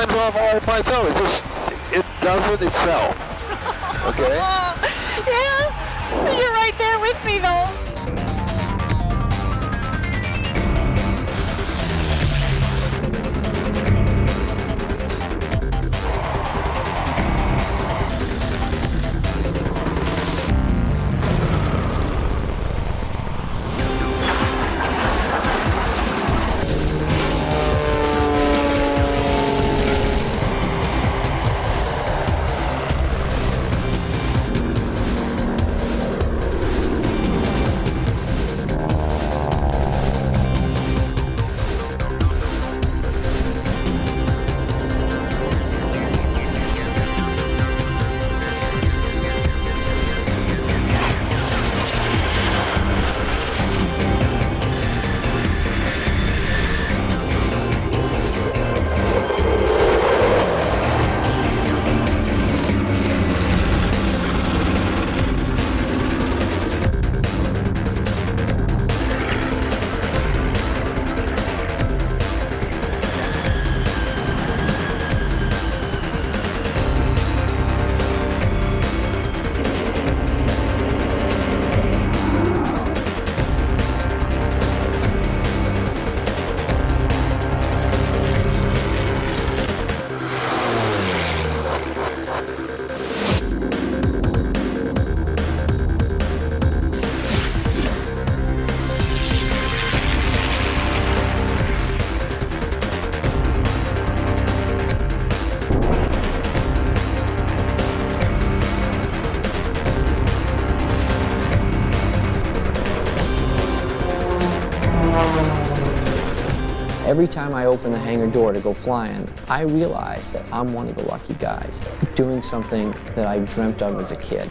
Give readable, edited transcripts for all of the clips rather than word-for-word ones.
climbs off all by itself. It does it itself. Okay? Yeah, you're right there with me though. Every time I open the hangar door to go flying, I realize that I'm one of the lucky guys doing something that I dreamt of as a kid.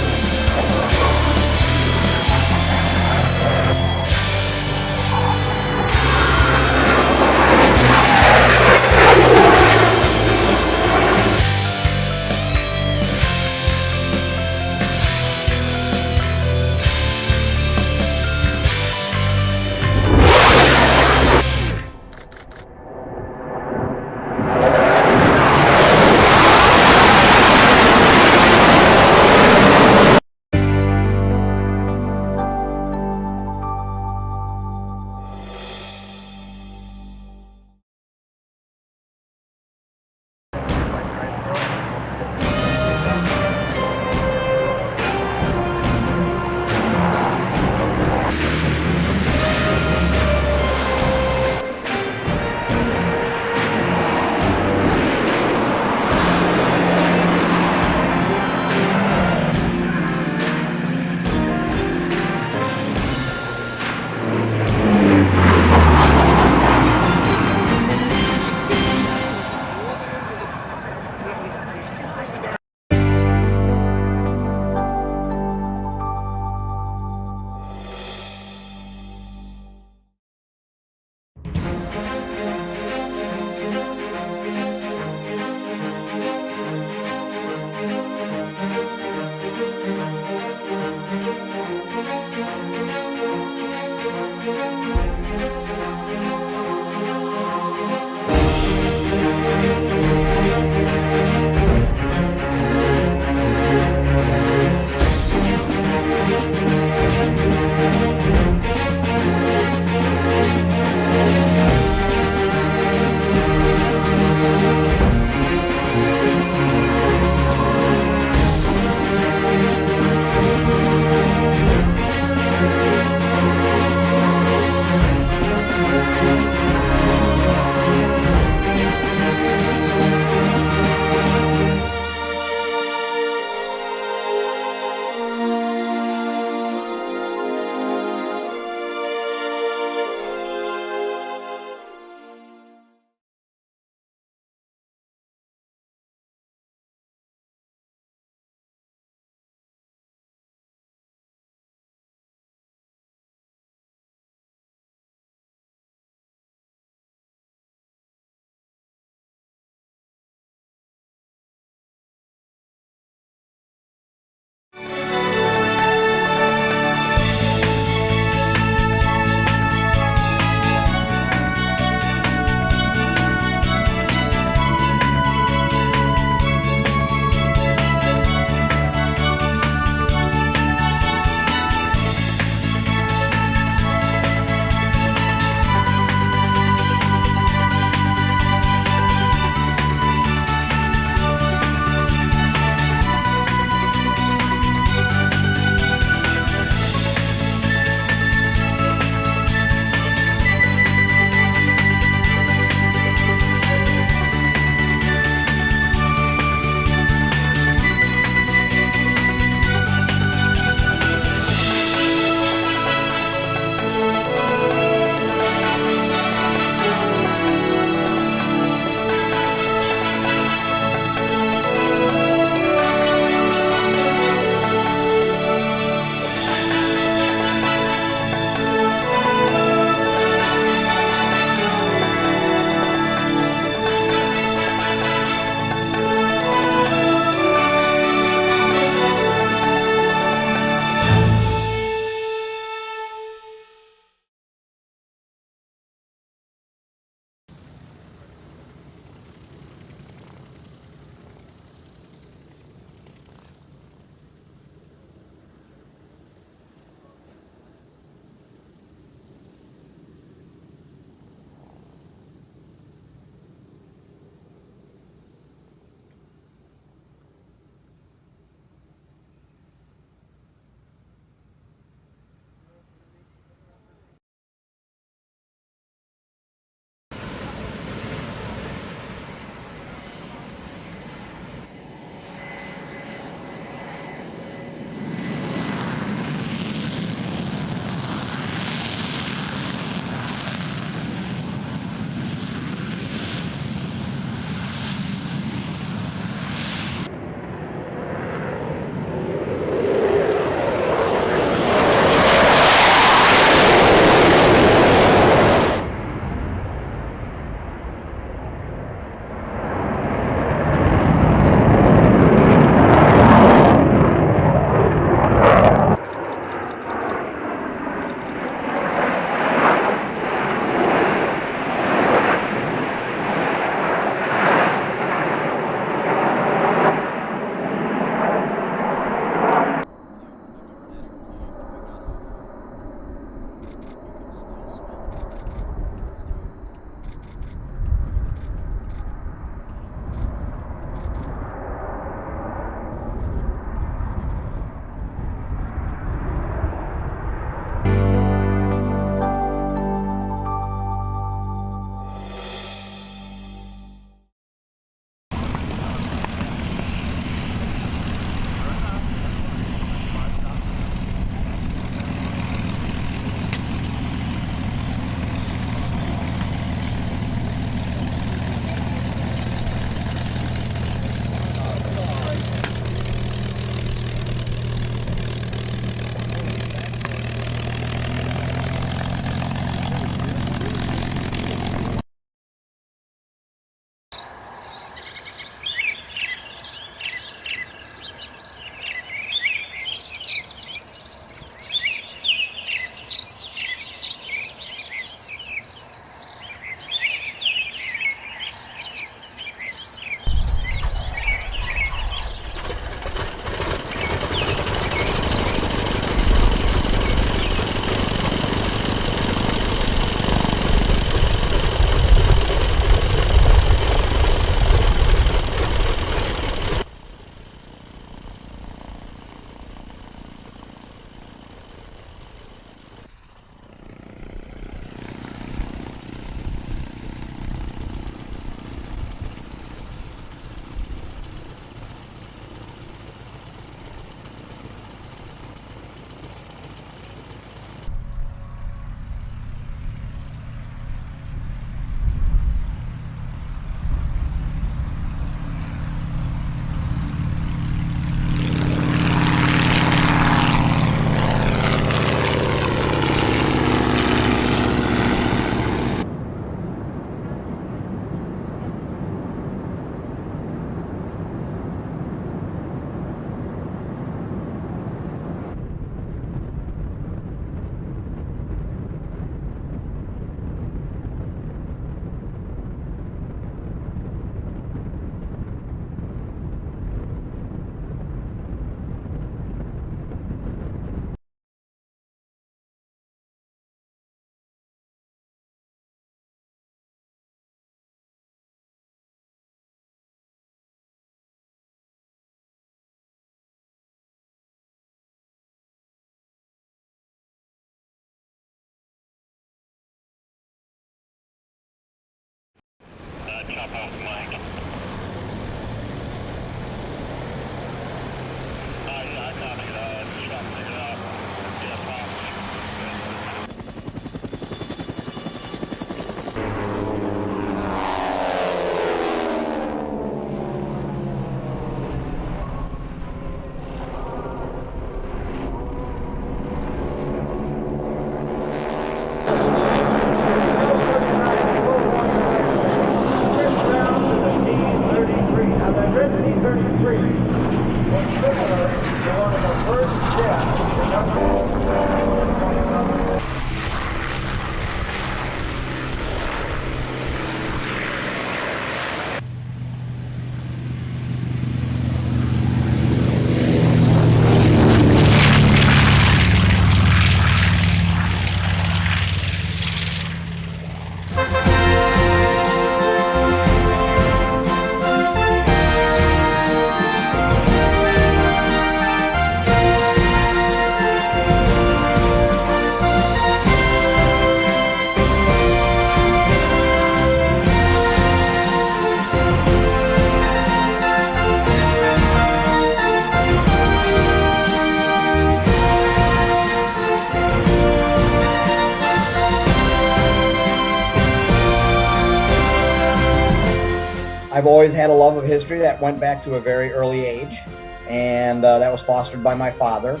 I've always had a love of history that went back to a very early age, and that was fostered by my father.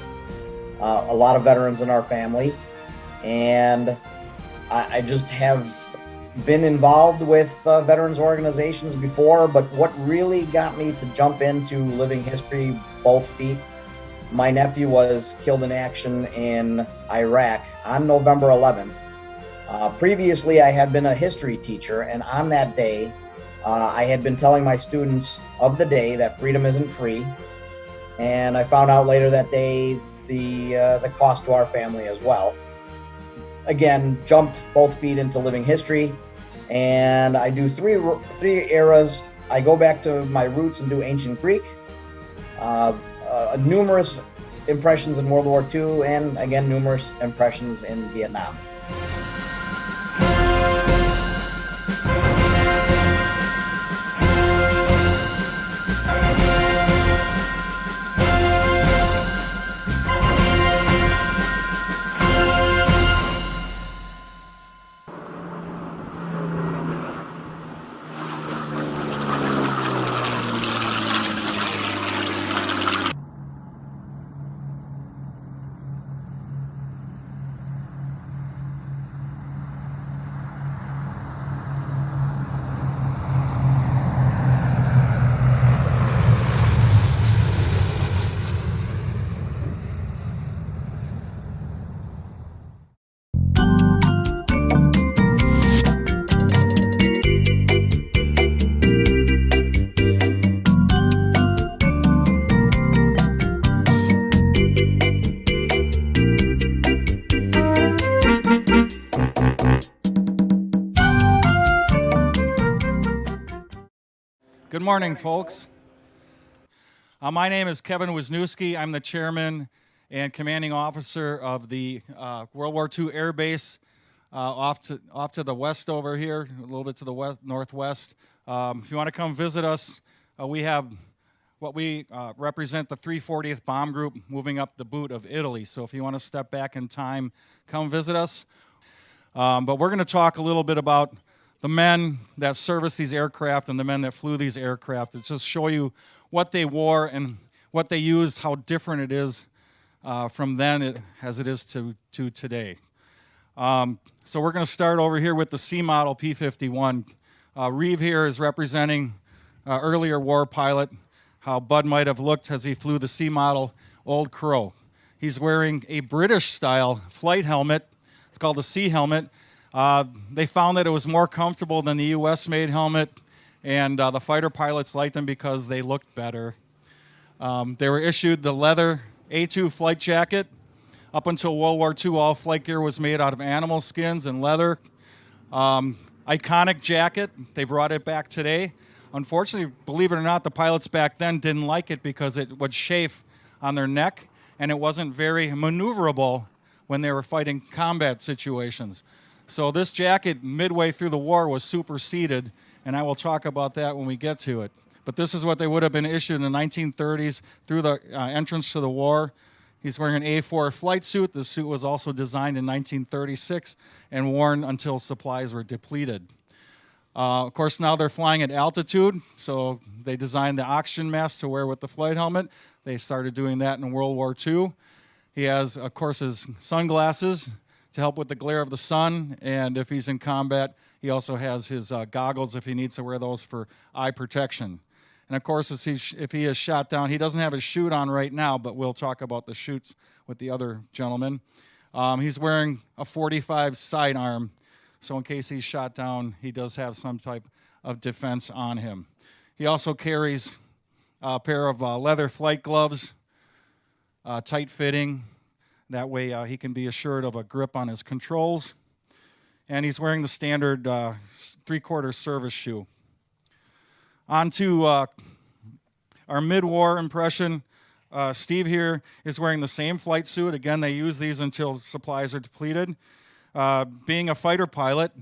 A lot of veterans in our family, and I just have been involved with veterans organizations before, but what really got me to jump into living history both feet, my nephew was killed in action in Iraq on November 11th. Previously, I had been a history teacher, and on that day, I had been telling my students of the day that freedom isn't free, and I found out later that day the cost to our family as well. Again, jumped both feet into living history, and I do three eras. I go back to my roots and do ancient Greek, numerous impressions in World War II, and again, numerous impressions in Vietnam. Good morning, folks. My name is Kevin Wisniewski. I'm the chairman and commanding officer of the World War II Air Base off to the west over here, a little bit to the west, northwest. If you want to come visit us, we have what we represent the 340th Bomb Group moving up the boot of Italy. So if you want to step back in time, come visit us. But we're going to talk a little bit about the men that serviced these aircraft and the men that flew these aircraft. To just show you what they wore and what they used, how different it is from then as it is to today. So we're going to start over here with the C model P-51. Reeve here is representing earlier war pilot, how Bud might have looked as he flew the C model Old Crow. He's wearing a British style flight helmet. It's called the C helmet. They found that it was more comfortable than the US made helmet, and the fighter pilots liked them because they looked better. They were issued the leather A2 flight jacket. Up until World War II, all flight gear was made out of animal skins and leather. Iconic jacket, they brought it back today. Unfortunately, believe it or not, the pilots back then didn't like it because it would chafe on their neck, and it wasn't very maneuverable when they were fighting combat situations. So this jacket, midway through the war, was superseded, and I will talk about that when we get to it. But this is what they would have been issued in the 1930s through the entrance to the war. He's wearing an A4 flight suit. The suit was also designed in 1936 and worn until supplies were depleted. Of course, now they're flying at altitude, so they designed the oxygen mask to wear with the flight helmet. They started doing that in World War II. He has, of course, his sunglasses to help with the glare of the sun, and if he's in combat, he also has his goggles if he needs to wear those for eye protection. And of course, if he is shot down, he doesn't have his chute on right now, but we'll talk about the chutes with the other gentleman. He's wearing a .45 sidearm, so in case he's shot down, he does have some type of defense on him. He also carries a pair of leather flight gloves, tight fitting. That way he can be assured of a grip on his controls. And he's wearing the standard 3/4 service shoe. On to our mid-war impression. Steve here is wearing the same flight suit. Again, they use these until supplies are depleted. Being a fighter pilot,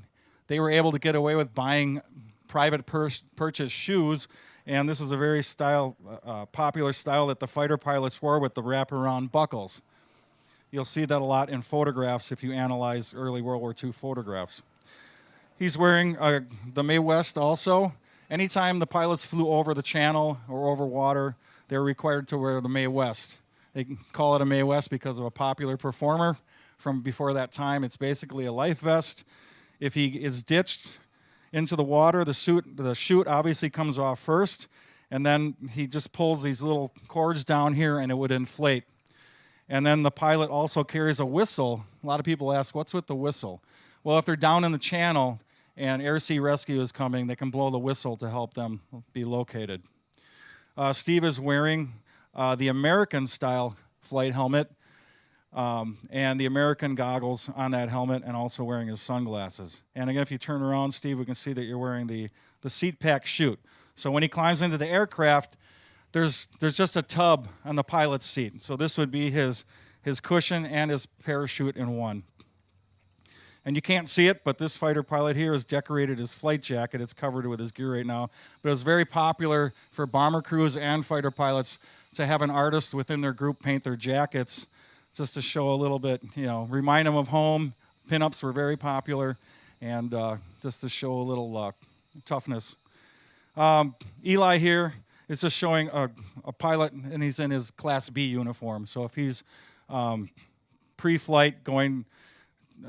they were able to get away with buying private purchase shoes, and this is a very popular style that the fighter pilots wore with the wraparound buckles. You'll see that a lot in photographs if you analyze early World War II photographs. He's wearing the Mae West also, anytime the pilots flew over the channel or over water, they were required to wear the Mae West. They call it a Mae West because of a popular performer from before that time. It's basically a life vest. If he is ditched into the water, the chute obviously comes off first, and then he just pulls these little cords down here and it would inflate. And then the pilot also carries a whistle. A lot of people ask, what's with the whistle? Well, if they're down in the channel and air sea rescue is coming, they can blow the whistle to help them be located. Steve is wearing the American-style flight helmet and the American goggles on that helmet, and also wearing his sunglasses. And again, if you turn around, Steve, we can see that you're wearing the seat pack chute. So when he climbs into the aircraft, there's just a tub on the pilot's seat. So this would be his cushion and his parachute in one. And you can't see it, but this fighter pilot here has decorated his flight jacket. It's covered with his gear right now. But it was very popular for bomber crews and fighter pilots to have an artist within their group paint their jackets just to show a little bit, remind them of home. Pinups were very popular, and just to show a little toughness. Eli here is just showing a pilot, and he's in his Class B uniform. So if he's pre-flight going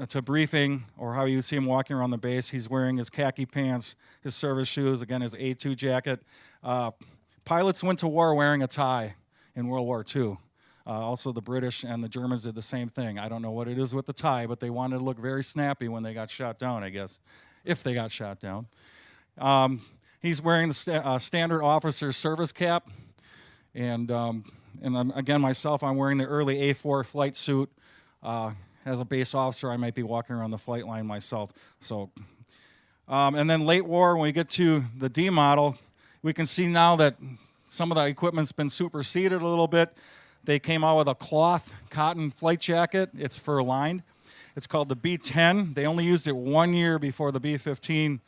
to briefing, or how you see him walking around the base, he's wearing his khaki pants, his service shoes, again, his A2 jacket. Pilots went to war wearing a tie in World War II. Also, the British and the Germans did the same thing. I don't know what it is with the tie, but they wanted to look very snappy when they got shot down, I guess, if they got shot down. He's wearing the standard officer service cap, and again, myself, I'm wearing the early A4 flight suit. As a base officer, I might be walking around the flight line myself. So, and then late war, when we get to the D model, we can see now that some of the equipment's been superseded a little bit. They came out with a cloth cotton flight jacket. It's fur-lined. It's called the B-10. They only used it 1 year before the B-15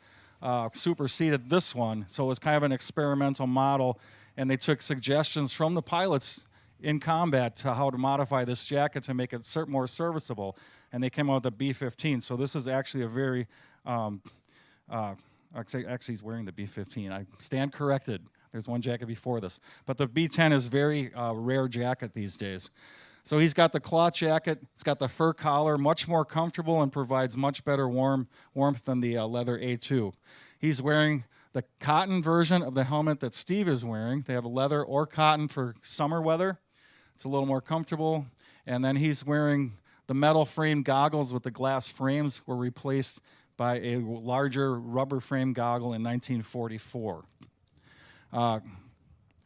superseded this one. So it was kind of an experimental model, and they took suggestions from the pilots in combat to how to modify this jacket to make it more serviceable, and they came out with the B-15. So this is actually a very, actually he's wearing the B-15. I stand corrected. There's one jacket before this. But the B-10 is very rare jacket these days. So he's got the cloth jacket, it's got the fur collar, much more comfortable and provides much better warmth than the leather A2. He's wearing the cotton version of the helmet that Steve is wearing. They have a leather or cotton for summer weather. It's a little more comfortable. And then he's wearing the metal frame goggles with the glass frames were replaced by a larger rubber frame goggle in 1944.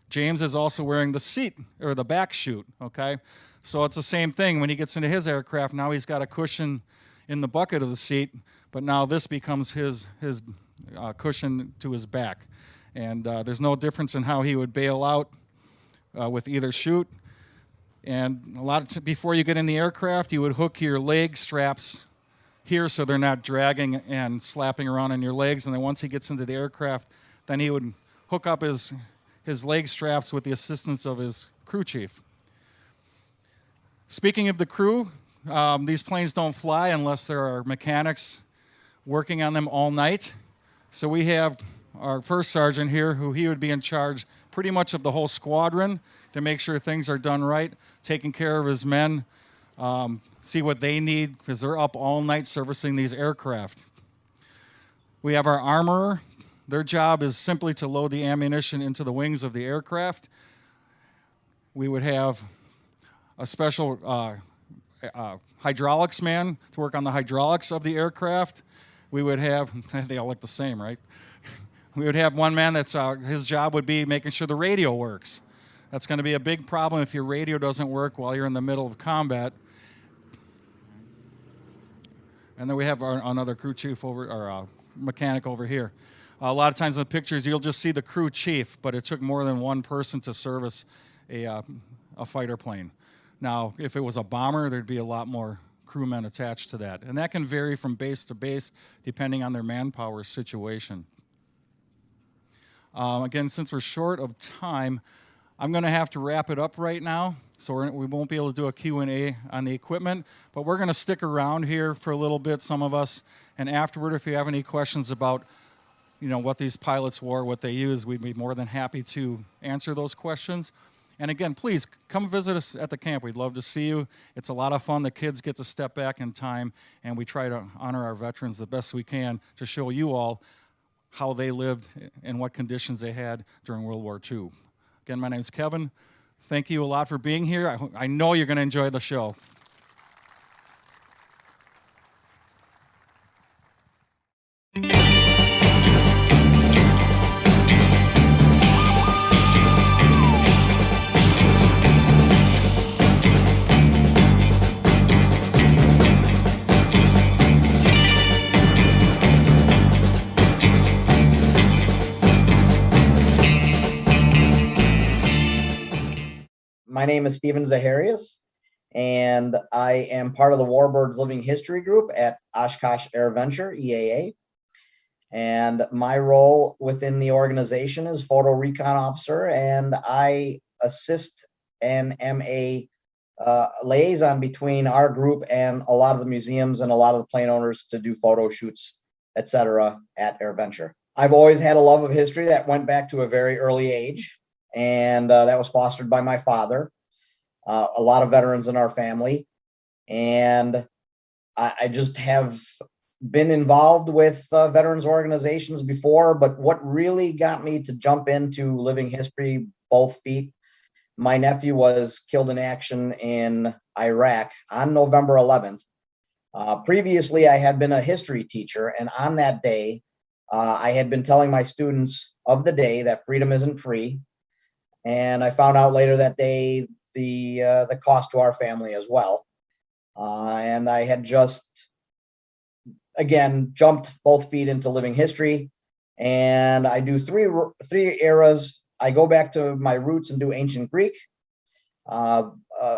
James is also wearing the seat, or the back chute, okay? So it's the same thing. When he gets into his aircraft, now he's got a cushion in the bucket of the seat, but now this becomes his cushion to his back. And there's no difference in how he would bail out with either chute. And before you get in the aircraft, you would hook your leg straps here so they're not dragging and slapping around on your legs. And then once he gets into the aircraft, then he would hook up his leg straps with the assistance of his crew chief. Speaking of the crew, these planes don't fly unless there are mechanics working on them all night. So we have our first sergeant here, who he would be in charge pretty much of the whole squadron to make sure things are done right, taking care of his men, see what they need, because they're up all night servicing these aircraft. We have our armorer. Their job is simply to load the ammunition into the wings of the aircraft. We would have a special hydraulics man to work on the hydraulics of the aircraft. We would have, they all look the same, right? We would have one man that's, his job would be making sure the radio works. That's going to be a big problem if your radio doesn't work while you're in the middle of combat. And then we have another crew chief or mechanic over here. A lot of times in the pictures, you'll just see the crew chief, but it took more than one person to service a fighter plane. Now, if it was a bomber, there'd be a lot more crewmen attached to that. And that can vary from base to base, depending on their manpower situation. Again, since we're short of time, I'm going to have to wrap it up right now, so we won't be able to do a Q&A on the equipment, but we're going to stick around here for a little bit, some of us, and afterward, if you have any questions about what these pilots wore, what they use, we'd be more than happy to answer those questions. And again, please come visit us at the camp. We'd love to see you. It's a lot of fun. The kids get to step back in time, and we try to honor our veterans the best we can to show you all how they lived and what conditions they had during World War II. Again, my name's Kevin. Thank you a lot for being here. I know you're going to enjoy the show. My name is Stephen Zaharias, and I am part of the Warbirds Living History Group at Oshkosh Air Venture, EAA. And my role within the organization is photo recon officer, and I assist and am a liaison between our group and a lot of the museums and a lot of the plane owners to do photo shoots, etc. at Air Venture. I've always had a love of history that went back to a very early age. And that was fostered by my father, a lot of veterans in our family. And I just have been involved with veterans organizations before, but what really got me to jump into living history both feet, my nephew was killed in action in Iraq on November 11th. Previously, I had been a history teacher, and on that day, I had been telling my students of the day that freedom isn't free. And I found out later that day the cost to our family as well. And I had just, again, jumped both feet into living history. And I do three eras. I go back to my roots and do ancient Greek,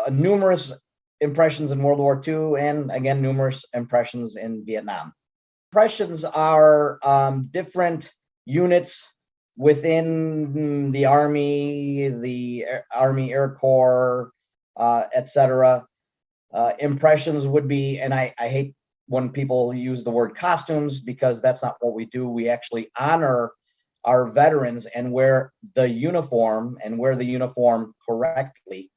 numerous impressions in World War II, and again, numerous impressions in Vietnam. Impressions are different units within the Army, the Army Air Corps, etc. Impressions would be, and I hate when people use the word costumes because that's not what we do. We actually honor our veterans and wear the uniform correctly.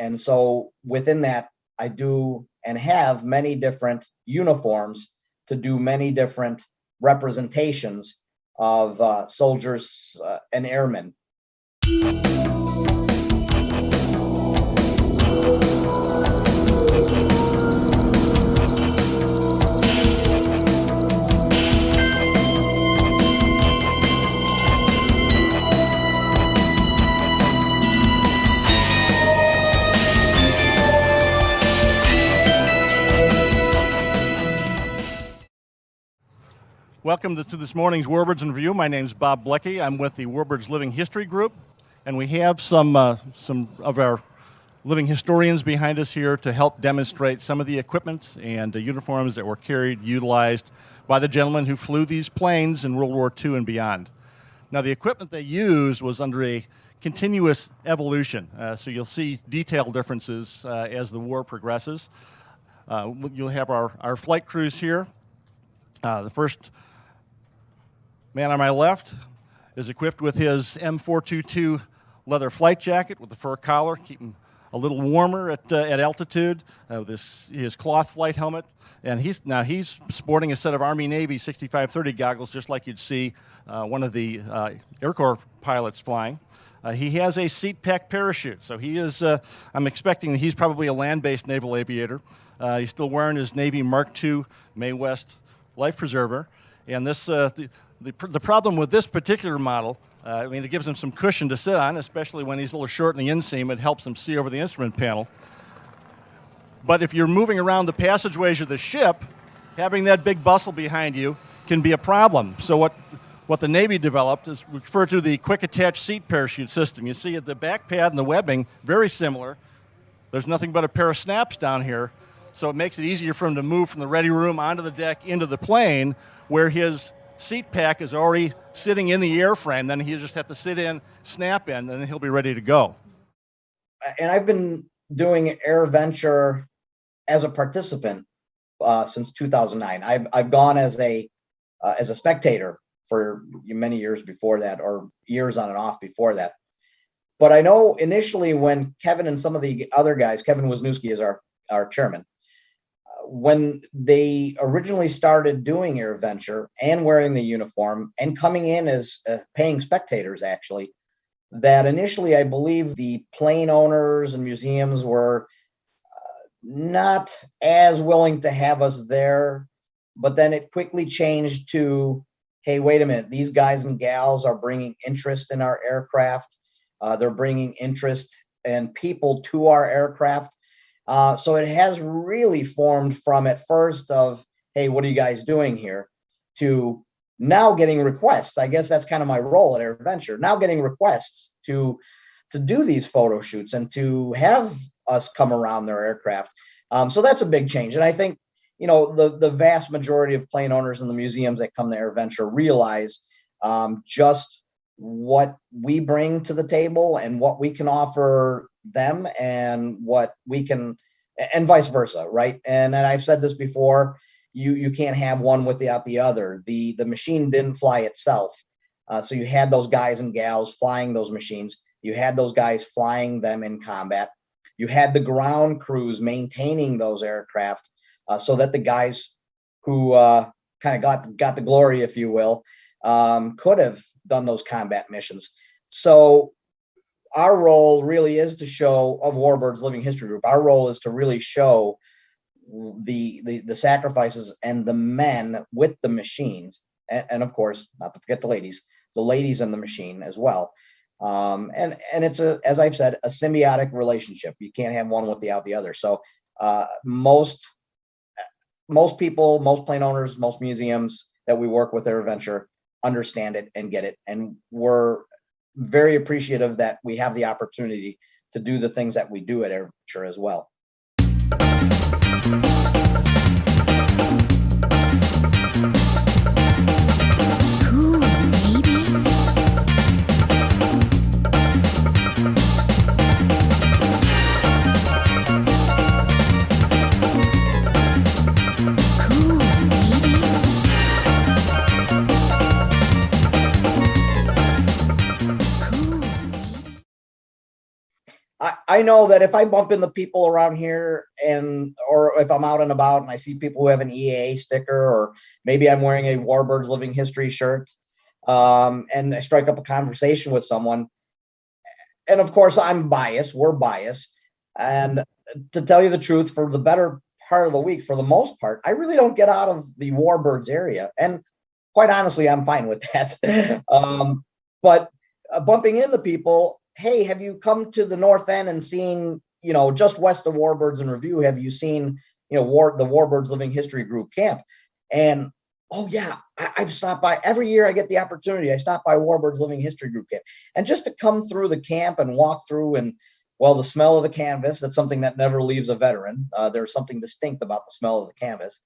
And so within that, I do and have many different uniforms to do many different representations of soldiers and airmen. Welcome to this morning's Warbirds in Review. My name is Bob Blackheath. I'm with the Warbirds Living History Group, and we have some of our living historians behind us here to help demonstrate some of the equipment and the uniforms that were utilized by the gentlemen who flew these planes in World War II and beyond. Now, the equipment they used was under a continuous evolution, so you'll see detailed differences as the war progresses. You'll have our flight crews here. The first man on my left is equipped with his M422 leather flight jacket with the fur collar, keep him a little warmer at altitude. His cloth flight helmet, and he's sporting a set of Army Navy 6530 goggles, just like you'd see one of the Air Corps pilots flying. He has a seat pack parachute, so he is. I'm expecting that he's probably a land-based naval aviator. He's still wearing his Navy Mark II Mae West life preserver, and this the problem with this particular model, it gives him some cushion to sit on, especially when he's a little short in the inseam. It helps him see over the instrument panel. But if you're moving around the passageways of the ship, having that big bustle behind you can be a problem. So what the Navy developed is referred to the quick attach seat parachute system. You see the back pad and the webbing, very similar. There's nothing but a pair of snaps down here, so it makes it easier for him to move from the ready room onto the deck into the plane, where his seat pack is already sitting in the airframe. Then he'll just have to sit in, snap in, and then he'll be ready to go. And I've been doing Air Venture as a participant since 2009. I've gone as a spectator for many years before that, or years on and off before that. But I know initially when Kevin and some of the other guys, Kevin Wisniewski is our chairman, when they originally started doing AirVenture and wearing the uniform and coming in as paying spectators, actually, that initially I believe the plane owners and museums were not as willing to have us there. But then it quickly changed to, hey, wait a minute, these guys and gals are bringing interest in our aircraft. They're bringing interest and people to our aircraft. So it has really formed from at first of, hey, what are you guys doing here, to now getting requests. I guess that's kind of my role at AirVenture, now getting requests to do these photo shoots and to have us come around their aircraft. So that's a big change. And I think, the vast majority of plane owners and the museums that come to AirVenture realize just what we bring to the table and what we can offer them and what we can, and vice versa, right? And I've said this before, you can't have one without the other. The machine didn't fly itself. So you had those guys and gals flying those machines. You had those guys flying them in combat. You had the ground crews maintaining those aircraft so that the guys who kind of got the glory, if you will, could have done those combat missions. So our role really is to show, of Warbirds Living History Group, our role is to really show the sacrifices and the men with the machines, and of course, not to forget the ladies in the machine as well. And it's as I've said, a symbiotic relationship. You can't have one without the other. So most people, most plane owners, most museums that we work with AirVenture understand it and get it. And we're very appreciative that we have the opportunity to do the things that we do at AirVenture as well. I know that if I bump into people around here or if I'm out and about and I see people who have an EAA sticker, or maybe I'm wearing a Warbirds Living History shirt, and I strike up a conversation with someone, and of course I'm biased, we're biased. And to tell you the truth, for the better part of the week, for the most part, I really don't get out of the Warbirds area. And quite honestly, I'm fine with that. But bumping into people, hey, have you come to the North End and seen, just west of Warbirds in Review, have you seen, the Warbirds Living History Group camp? And, oh yeah, I've stopped by. Every year I get the opportunity. I stop by Warbirds Living History Group camp. And just to come through the camp and walk through, and, well, the smell of the canvas, that's something that never leaves a veteran. There's something distinct about the smell of the canvas.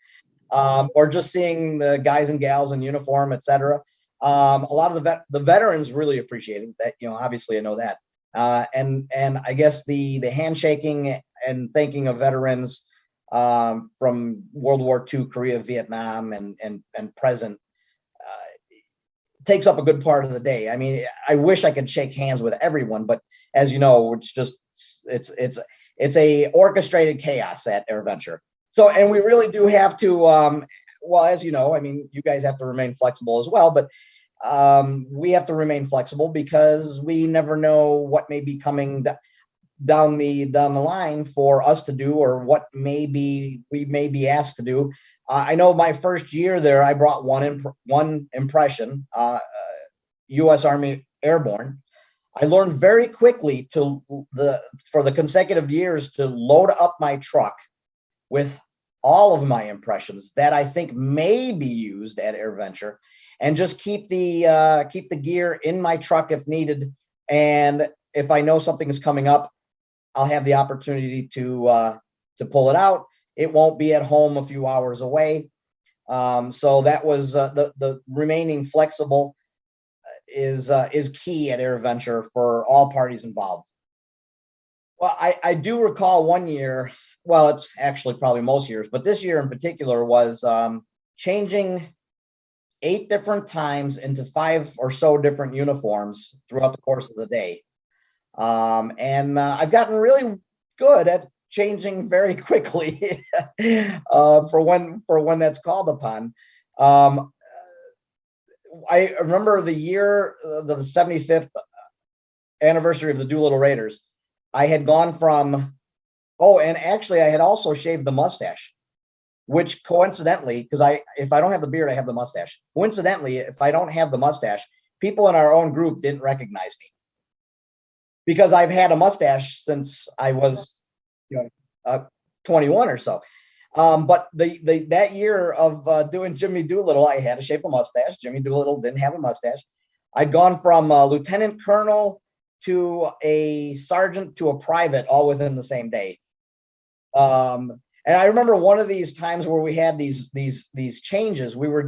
Or just seeing the guys and gals in uniform, et cetera. A lot of the veterans really appreciate it. That, obviously I know that. And I guess the handshaking and thanking of veterans from World War II, Korea, Vietnam, and present takes up a good part of the day. I mean, I wish I could shake hands with everyone, but as you know, it's a orchestrated chaos at AirVenture. So, and we really do have to, well, as you know, I mean, you guys have to remain flexible as well, but we have to remain flexible because we never know what may be coming down the line for us to do, or what we may be asked to do. I know my first year there, I brought one impression, U.S. Army Airborne. I learned very quickly for the consecutive years to load up my truck with all of my impressions that I think may be used at AirVenture, and just keep the gear in my truck if needed. And if I know something is coming up, I'll have the opportunity to pull it out. It won't be at home a few hours away. So that was the remaining flexible is key at AirVenture for all parties involved. Well, I do recall one year. Well, it's actually probably most years, but this year in particular was changing 8 different times into 5 or so different uniforms throughout the course of the day. I've gotten really good at changing very quickly for when that's called upon. I remember the year, the 75th anniversary of the Doolittle Raiders. I had gone from, and actually I had also shaved the mustache, which coincidentally, because if I don't have the beard, I have the mustache. Coincidentally, if I don't have the mustache, people in our own group didn't recognize me because I've had a mustache since I was, 21 or so. But that year of doing Jimmy Doolittle, I had to shave a mustache. Jimmy Doolittle didn't have a mustache. I'd gone from a lieutenant colonel to a sergeant to a private all within the same day. And I remember one of these times where we had these changes. We were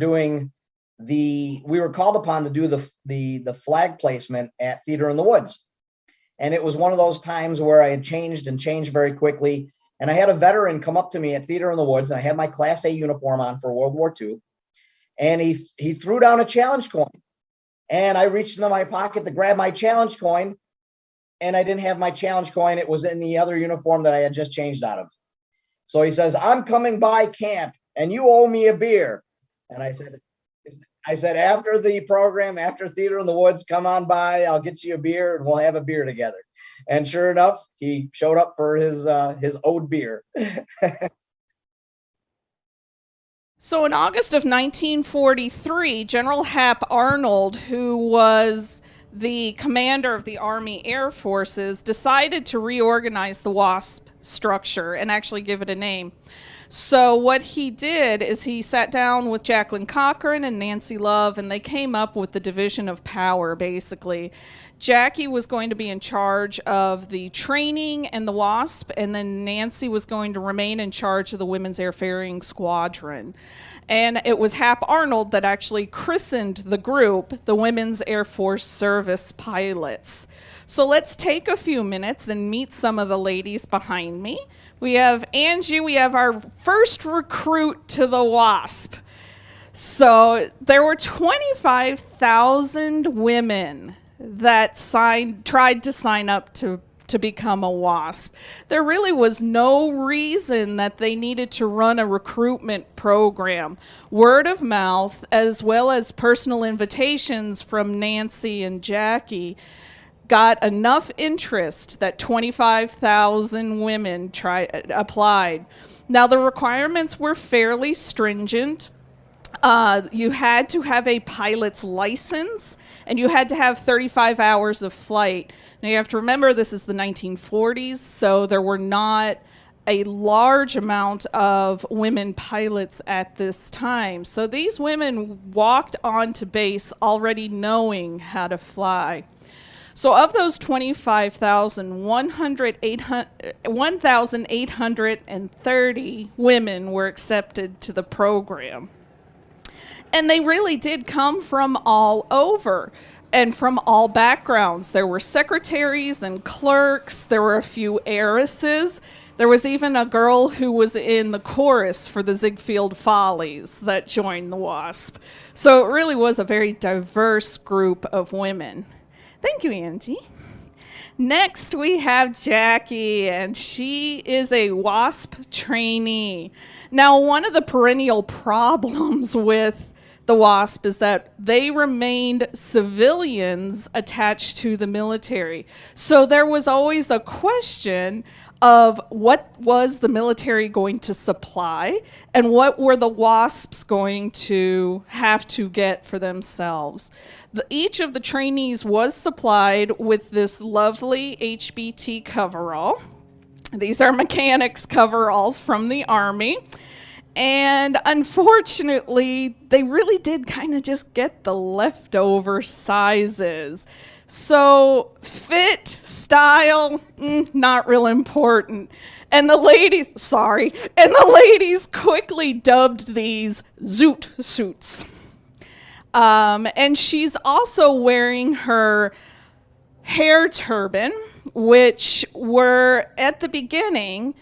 called upon to do the flag placement at Theater in the Woods. And it was one of those times where I had changed very quickly. And I had a veteran come up to me at Theater in the Woods, and I had my Class A uniform on for World War II. And he threw down a challenge coin. And I reached into my pocket to grab my challenge coin, and I didn't have my challenge coin. It was in the other uniform that I had just changed out of. So he says, "I'm coming by camp, and you owe me a beer." And I said, "After the program, after Theater in the Woods, come on by. I'll get you a beer, and we'll have a beer together." And sure enough, he showed up for his owed beer. So in August of 1943, General Hap Arnold, who was the commander of the Army Air Forces, decided to reorganize the WASP structure and actually give it a name. So what he did is he sat down with Jacqueline Cochran and Nancy Love, and they came up with the division of power, basically. Jackie was going to be in charge of the training and the WASP, and then Nancy was going to remain in charge of the Women's Airfaring Squadron. And it was Hap Arnold that actually christened the group the Women's Air Force Service Pilots. So let's take a few minutes and meet some of the ladies behind me. We have Angie, we have our first recruit to the WASP. So there were 25,000 women that tried to sign up to become a WASP. There really was no reason that they needed to run a recruitment program. Word of mouth, as well as personal invitations from Nancy and Jackie, got enough interest that 25,000 women applied. Now, the requirements were fairly stringent. You had to have a pilot's license, and you had to have 35 hours of flight. Now, you have to remember this is the 1940s, so there were not a large amount of women pilots at this time. So these women walked onto base already knowing how to fly. So of those 25,000, 1,830 women were accepted to the program. And they really did come from all over and from all backgrounds. There were secretaries and clerks. There were a few heiresses. There was even a girl who was in the chorus for the Ziegfeld Follies that joined the WASP. So it really was a very diverse group of women. Thank you, Angie. Next, we have Jackie, and she is a WASP trainee. Now, one of the perennial problems with the WASP is that they remained civilians attached to the military. So there was always a question of what was the military going to supply and what were the WASPs going to have to get for themselves. Each of the trainees was supplied with this lovely HBT coverall. These are mechanics coveralls from the Army. And unfortunately, they really did kind of just get the leftover sizes. So fit, style, not real important. And the ladies quickly dubbed these zoot suits. And she's also wearing her hair turban, which were at the beginning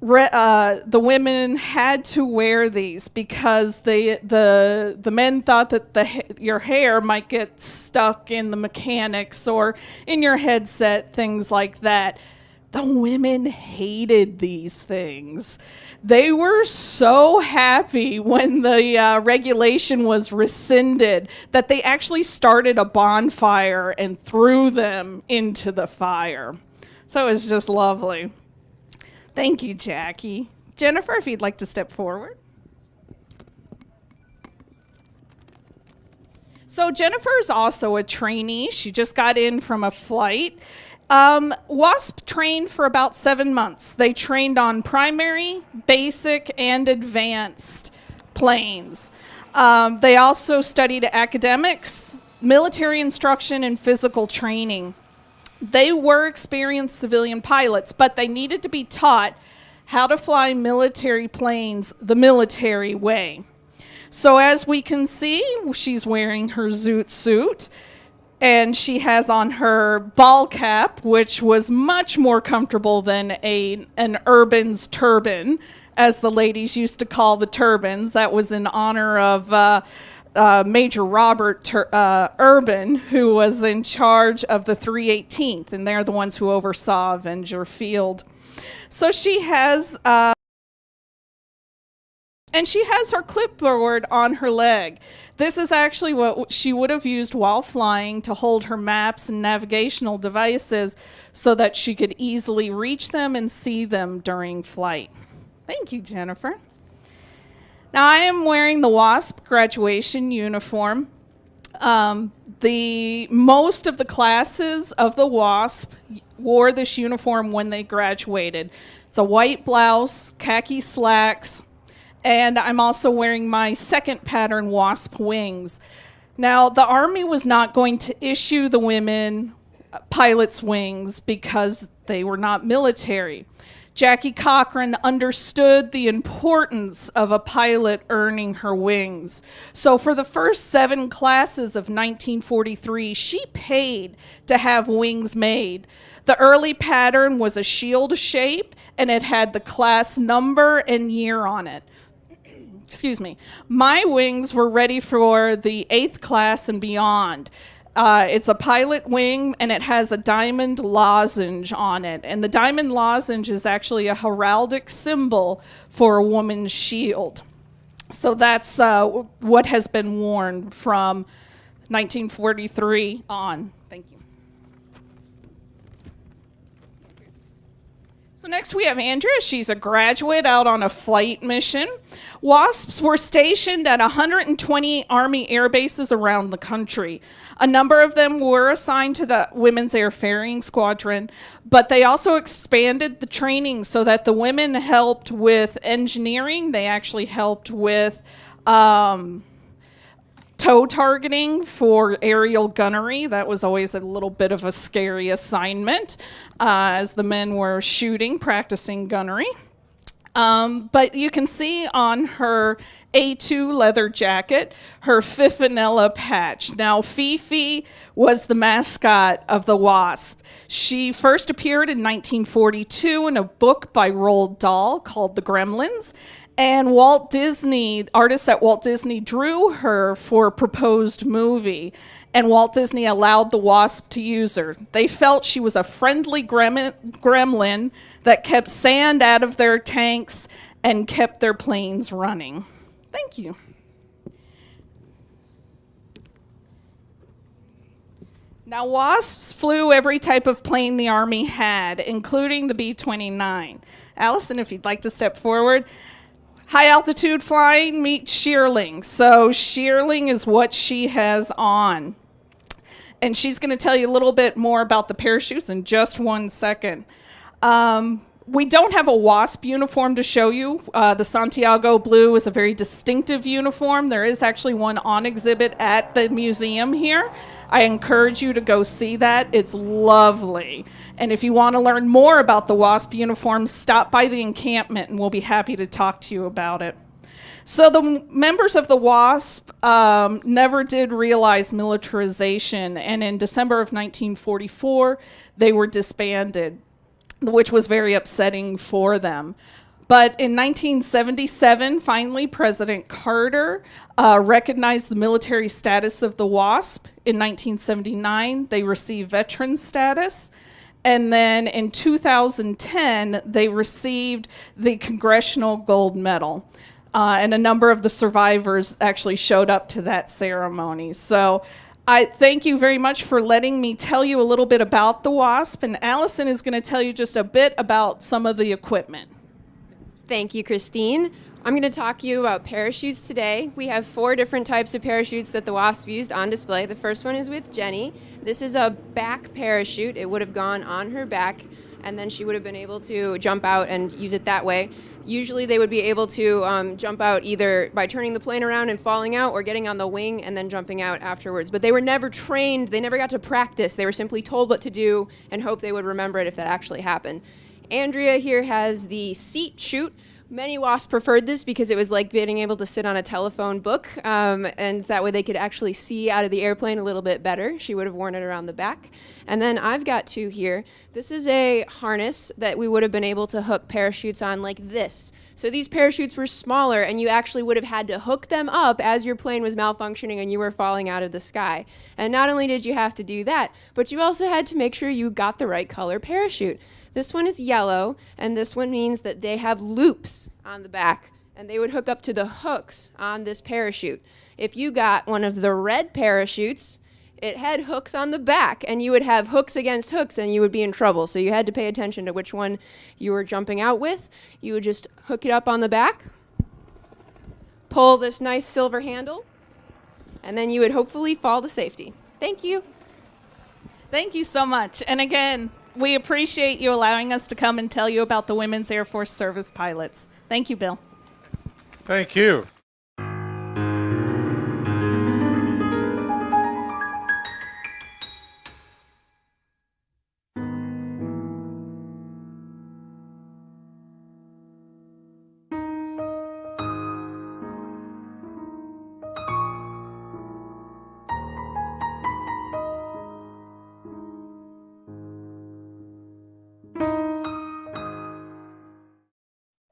the women had to wear these because the men thought that your hair might get stuck in the mechanics or in your headset, things like that. The women hated these things. They were so happy when the regulation was rescinded that they actually started a bonfire and threw them into the fire. So it was just lovely. Thank you, Jackie. Jennifer, if you'd like to step forward. So Jennifer is also a trainee. She just got in from a flight. Wasp trained for about 7 months. They trained on primary, basic, and advanced planes. They also studied academics, military instruction, and physical training. They were experienced civilian pilots, but they needed to be taught how to fly military planes the military way. So as we can see, she's wearing her zoot suit. And she has on her ball cap, which was much more comfortable than an urban's turban, as the ladies used to call the turbans. That was in honor of Major Robert Urban, who was in charge of the 318th, and they're the ones who oversaw Avenger Field. So she has... and she has her clipboard on her leg. This is actually what she would have used while flying to hold her maps and navigational devices so that she could easily reach them and see them during flight. Thank you, Jennifer. Now I am wearing the Wasp graduation uniform. Most of the classes of the Wasp wore this uniform when they graduated. It's a white blouse, khaki slacks, and I'm also wearing my second pattern Wasp wings. Now, the Army was not going to issue the women pilots' wings because they were not military. Jackie Cochran understood the importance of a pilot earning her wings. So for the first 7 classes of 1943, she paid to have wings made. The early pattern was a shield shape, and it had the class number and year on it. Excuse me. My wings were ready for the 8th class and beyond. It's a pilot wing, and it has a diamond lozenge on it. And the diamond lozenge is actually a heraldic symbol for a woman's shield. So that's what has been worn from 1943 on. Thank you. So next we have Andrea. She's a graduate out on a flight mission. Wasps were stationed at 120 Army air bases around the country. A number of them were assigned to the Women's Air Ferrying Squadron, but they also expanded the training so that the women helped with engineering. They actually helped with tow targeting for aerial gunnery. That was always a little bit of a scary assignment as the men were shooting, practicing gunnery. But you can see on her A2 leather jacket, her Fifinella patch. Now, Fifi was the mascot of the Wasp. She first appeared in 1942 in a book by Roald Dahl called The Gremlins. And Walt Disney, artists at Walt Disney drew her for a proposed movie, and Walt Disney allowed the Wasp to use her. They felt she was a friendly gremlin that kept sand out of their tanks and kept their planes running. Thank you. Now, Wasps flew every type of plane the Army had, including the B-29. Allison, if you'd like to step forward. High altitude flying meets shearling. So shearling is what she has on. And she's going to tell you a little bit more about the parachutes in just 1 second. We don't have a Wasp uniform to show you. The Santiago blue is a very distinctive uniform. There is actually one on exhibit at the museum here. I encourage you to go see that. It's lovely. And if you want to learn more about the Wasp uniform, stop by the encampment and we'll be happy to talk to you about it. So the members of the Wasp never did realize militarization, and in December of 1944, they were disbanded, which was very upsetting for them. But in 1977, finally, President Carter recognized the military status of the Wasp. In 1979, they received veteran status. And then in 2010, they received the Congressional Gold Medal. And a number of the survivors actually showed up to that ceremony. So I thank you very much for letting me tell you a little bit about the Wasp. And Allison is going to tell you just a bit about some of the equipment. Thank you, Christine. I'm going to talk to you about parachutes today. We have 4 different types of parachutes that the Wasp used on display. The first one is with Jenny. This is a back parachute. It would have gone on her back, and then she would have been able to jump out and use it that way. Usually they would be able to jump out either by turning the plane around and falling out or getting on the wing and then jumping out afterwards. But they were never trained. They never got to practice. They were simply told what to do and hope they would remember it if that actually happened. Andrea here has the seat chute. Many WASPs preferred this because it was like being able to sit on a telephone book, and that way they could actually see out of the airplane a little bit better. She would have worn it around the back. And then I've got 2 here. This is a harness that we would have been able to hook parachutes on like this. So these parachutes were smaller, and you actually would have had to hook them up as your plane was malfunctioning and you were falling out of the sky. And not only did you have to do that, but you also had to make sure you got the right color parachute. This one is yellow, and this one means that they have loops on the back, and they would hook up to the hooks on this parachute. If you got one of the red parachutes, it had hooks on the back, and you would have hooks against hooks, and you would be in trouble. So you had to pay attention to which one you were jumping out with. You would just hook it up on the back, pull this nice silver handle, and then you would hopefully fall to safety. Thank you. Thank you so much. And again, we appreciate you allowing us to come and tell you about the Women's Air Force Service pilots. Thank you, Bill. Thank you.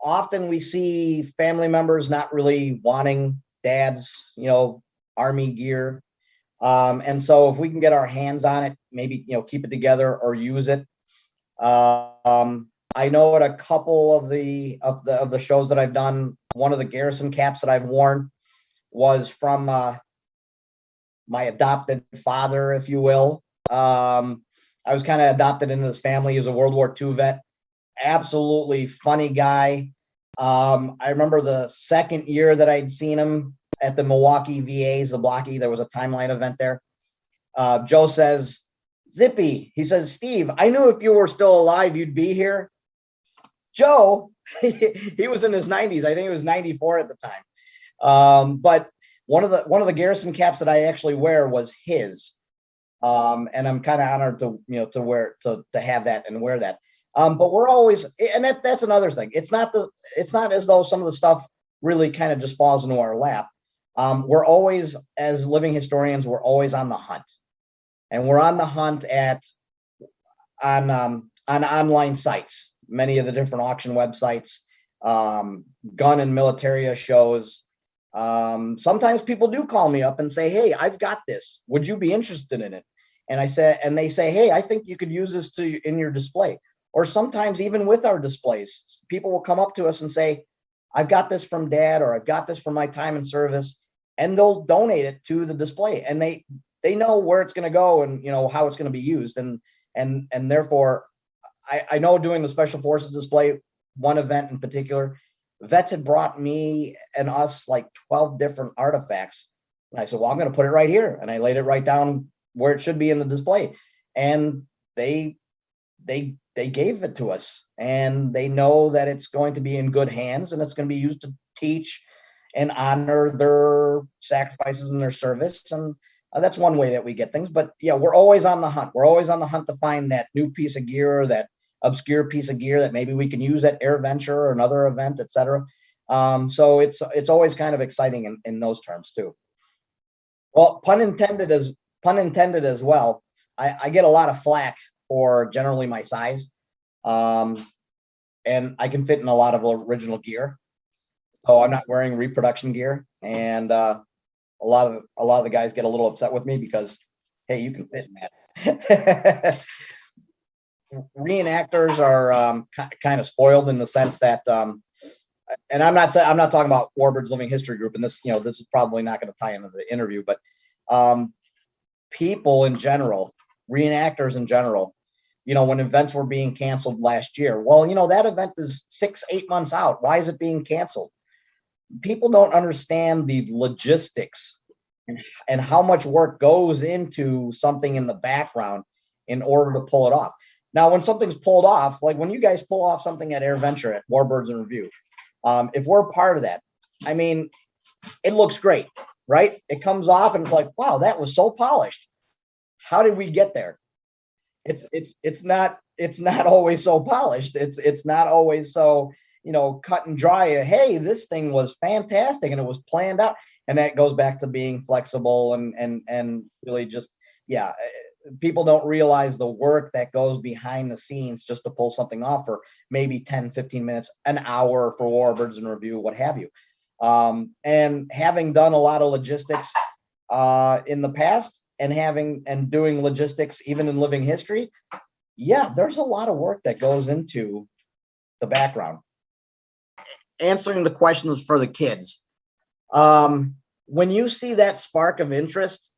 Often we see family members not really wanting dad's, Army gear. And so if we can get our hands on it, maybe, keep it together or use it. I know at a couple of the shows that I've done, one of the garrison caps that I've worn was from my adopted father, if you will. I was kind of adopted into this family. He was a World War II vet. Absolutely funny guy. I remember the second year that I'd seen him at the Milwaukee VAs, the Blackheath. There was a timeline event there. Joe says, Zippy, he says, Steve, I knew if you were still alive, you'd be here. Joe, he was in his 90s. I think it was 94 at the time. But one of the garrison caps that I actually wear was his. And I'm kind of honored to have that and wear that. But we're always, and that's another thing. It's not as though some of the stuff really kind of just falls into our lap. We're always, as living historians, we're always on the hunt, and we're on the hunt on online sites, many of the different auction websites, gun and military shows. Sometimes people do call me up and say, hey, I've got this. Would you be interested in it? And they say, hey, I think you could use this in your display. Or sometimes even with our displays, people will come up to us and say, I've got this from Dad, or I've got this from my time in service, and they'll donate it to the display. And they know where it's going to go and how it's going to be used. And therefore, I know doing the Special Forces display, one event in particular, vets had brought me and us like 12 different artifacts. And I said, well, I'm going to put it right here. And I laid it right down where it should be in the display. And they gave it to us, and they know that it's going to be in good hands, and it's going to be used to teach and honor their sacrifices in their service. And that's one way that we get things. But yeah, we're always on the hunt. We're always on the hunt to find that new piece of gear, that obscure piece of gear that maybe we can use at AirVenture or another event, etc. So it's always kind of exciting in those terms too. Well, pun intended as well. I get a lot of flack for generally my size. and I can fit in a lot of original gear. So I'm not wearing reproduction gear, and a lot of the guys get a little upset with me because, hey, you can fit in that. Reenactors are kind of spoiled in the sense that, and I'm not talking about Warbirds Living History Group, and this is probably not going to tie into the interview, but people in general, reenactors in general, when events were being canceled last year, well, that event is 6-8 months out. Why is it being canceled? People don't understand the logistics and how much work goes into something in the background in order to pull it off. Now, when something's pulled off, like when you guys pull off something at AirVenture at Warbirds in Review, if we're part of that, I mean, it looks great, right? It comes off and it's like, wow, that was so polished. How did we get there? It's not always so polished. It's not always so, cut and dry. Hey, this thing was fantastic and it was planned out. And that goes back to being flexible and really just, yeah, people don't realize the work that goes behind the scenes just to pull something off for maybe 10, 15 minutes, an hour for Warbirds in Review, what have you. And having done a lot of logistics in the past and doing logistics even in living history, yeah, there's a lot of work that goes into the background. Answering the questions for the kids. When you see that spark of interest,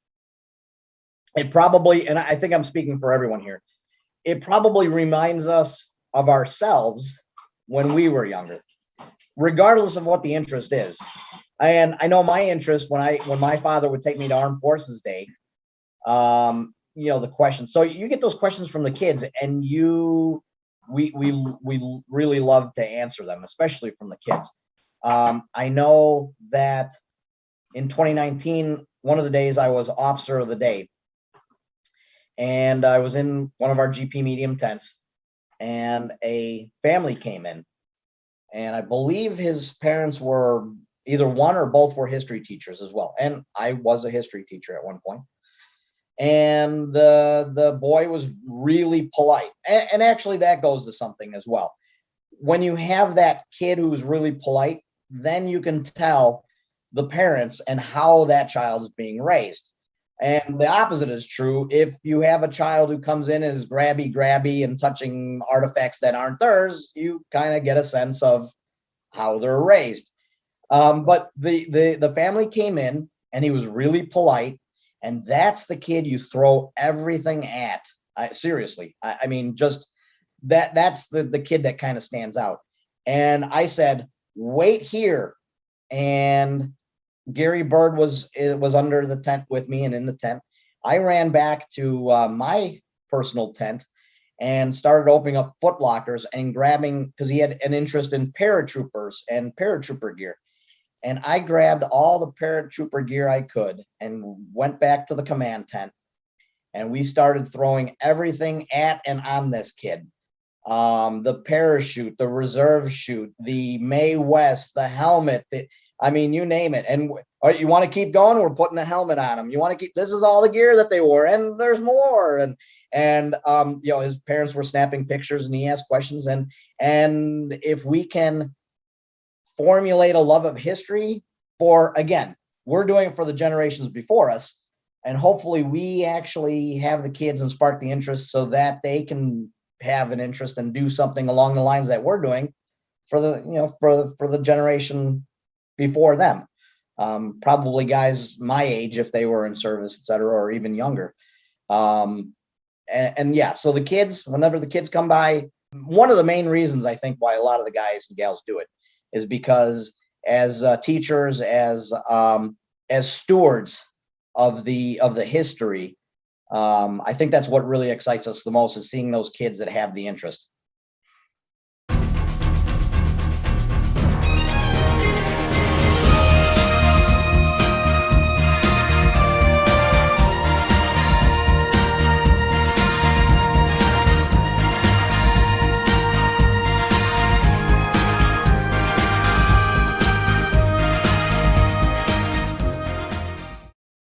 it probably, and I think I'm speaking for everyone here, it probably reminds us of ourselves when we were younger, regardless of what the interest is. And I know my interest when my father would take me to Armed Forces Day, the questions. So you get those questions from the kids, and we really love to answer them, especially from the kids. I know that in 2019, one of the days I was officer of the day, and I was in one of our GP medium tents, and a family came in, and I believe his parents were either one or both were history teachers as well. And I was a history teacher at one point. And the boy was really polite. And actually that goes to something as well. When you have that kid who's really polite, then you can tell the parents and how that child is being raised. And the opposite is true. If you have a child who comes in as grabby and touching artifacts that aren't theirs, you kind of get a sense of how they're raised. But the family came in and he was really polite. And that's the kid you throw everything at. Seriously. I mean, just that's the kid that kind of stands out. And I said, wait here. And Gary Bird was under the tent with me and in the tent. I ran back to my personal tent and started opening up foot lockers and grabbing, because he had an interest in paratroopers and paratrooper gear. And I grabbed all the paratrooper gear I could and went back to the command tent. And we started throwing everything at and on this kid. The parachute, the reserve chute, the Mae West, the helmet, you name it. And you want to keep going? We're putting a helmet on him. You want to keep, this is all the gear that they wore, and there's more. And his parents were snapping pictures and he asked questions. And if we can formulate a love of history we're doing it for the generations before us. And hopefully we actually have the kids and spark the interest so that they can have an interest and do something along the lines that we're doing for the generation before them. Probably guys my age, if they were in service, et cetera, or even younger. So the kids, whenever the kids come by, one of the main reasons I think why a lot of the guys and gals do it is because as teachers, as stewards of the history, I think that's what really excites us the most, is seeing those kids that have the interest.